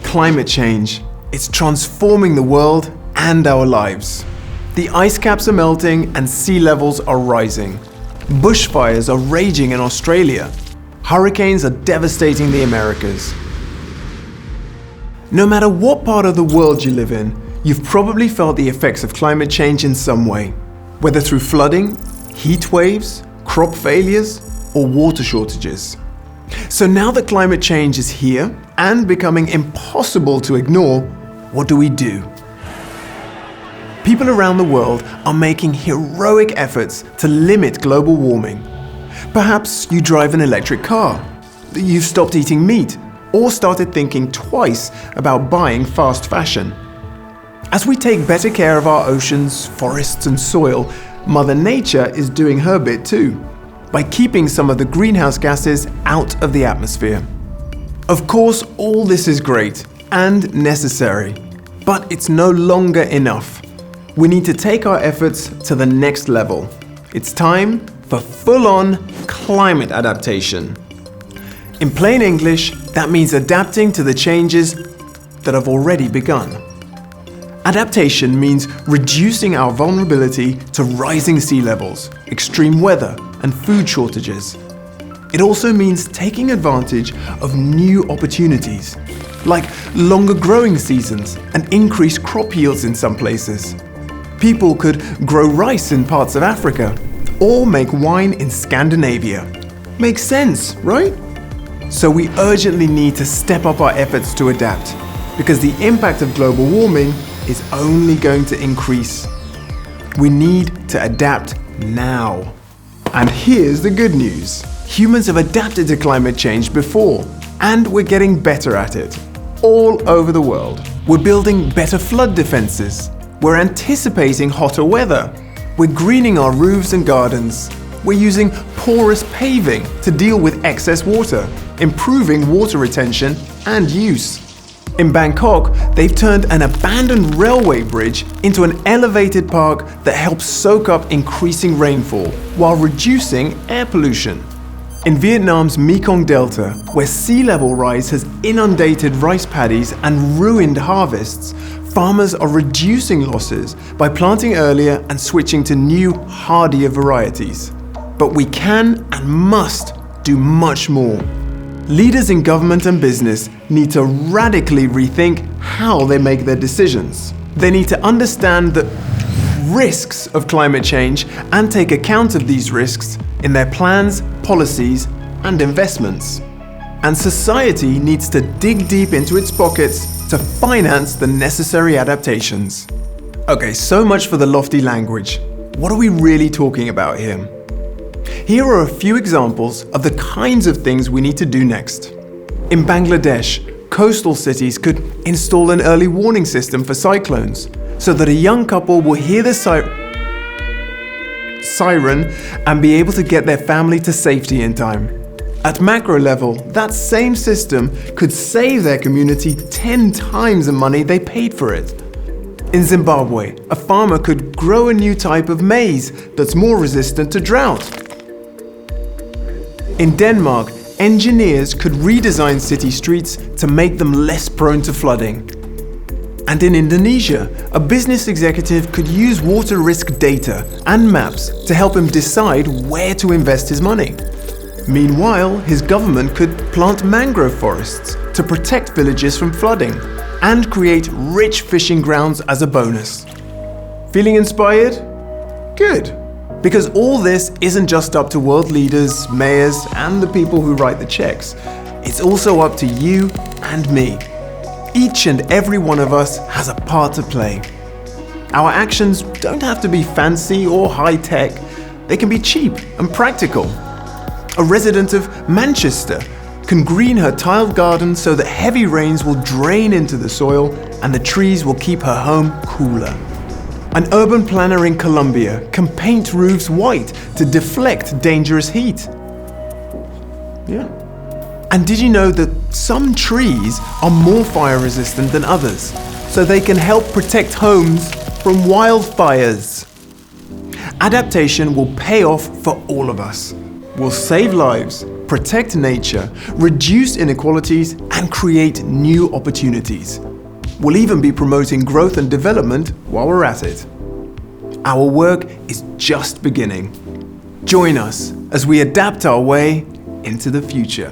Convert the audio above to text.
Climate change. It's transforming the world and our lives. The ice caps are melting and sea levels are rising. Bushfires are raging in Australia. Hurricanes are devastating the Americas. No matter what part of the world you live in, you've probably felt the effects of climate change in some way, whether through flooding, heat waves, crop failures, or water shortages. So now that climate change is here and becoming impossible to ignore, what do? People around the world are making heroic efforts to limit global warming. Perhaps you drive an electric car, you've stopped eating meat, or started thinking twice about buying fast fashion. As we take better care of our oceans, forests and soil, Mother Nature is doing her bit too, by keeping some of the greenhouse gases out of the atmosphere. Of course, all this is great and necessary, but it's no longer enough. We need to take our efforts to the next level. It's time for full-on climate adaptation. In plain English, that means adapting to the changes that have already begun. Adaptation means reducing our vulnerability to rising sea levels, extreme weather, and food shortages. It also means taking advantage of new opportunities, like longer growing seasons and increased crop yields in some places. People could grow rice in parts of Africa, or make wine in Scandinavia. Makes sense, right? So we urgently need to step up our efforts to adapt, because the impact of global warming is only going to increase. We need to adapt now. And here's the good news. Humans have adapted to climate change before, and we're getting better at it. All over the world. We're building better flood defenses. We're anticipating hotter weather. We're greening our roofs and gardens. We're using porous paving to deal with excess water, improving water retention and use. In Bangkok, they've turned an abandoned railway bridge into an elevated park that helps soak up increasing rainfall while reducing air pollution. In Vietnam's Mekong Delta, where sea level rise has inundated rice paddies and ruined harvests, farmers are reducing losses by planting earlier and switching to new, hardier varieties. But we can and must do much more. Leaders in government and business need to radically rethink how they make their decisions. They need to understand the risks of climate change and take account of these risks in their plans, policies, and investments. And society needs to dig deep into its pockets to finance the necessary adaptations. Okay, so much for the lofty language. What are we really talking about here? Here are a few examples of the kinds of things we need to do next. In Bangladesh, coastal cities could install an early warning system for cyclones, so that a young couple will hear the siren and be able to get their family to safety in time. At macro level, that same system could save their community 10 times the money they paid for it. In Zimbabwe, a farmer could grow a new type of maize that's more resistant to drought. In Denmark, engineers could redesign city streets to make them less prone to flooding. And in Indonesia, a business executive could use water risk data and maps to help him decide where to invest his money. Meanwhile, his government could plant mangrove forests to protect villages from flooding and create rich fishing grounds as a bonus. Feeling inspired? Good. Because all this isn't just up to world leaders, mayors, and the people who write the checks. It's also up to you and me. Each and every one of us has a part to play. Our actions don't have to be fancy or high-tech. They can be cheap and practical. A resident of Manchester can green her tiled garden so that heavy rains will drain into the soil and the trees will keep her home cooler. An urban planner in Colombia can paint roofs white to deflect dangerous heat. Yeah. And did you know that some trees are more fire resistant than others, so they can help protect homes from wildfires? Adaptation will pay off for all of us. We'll save lives, protect nature, reduce inequalities, and create new opportunities. We'll even be promoting growth and development while we're at it. Our work is just beginning. Join us as we adapt our way into the future.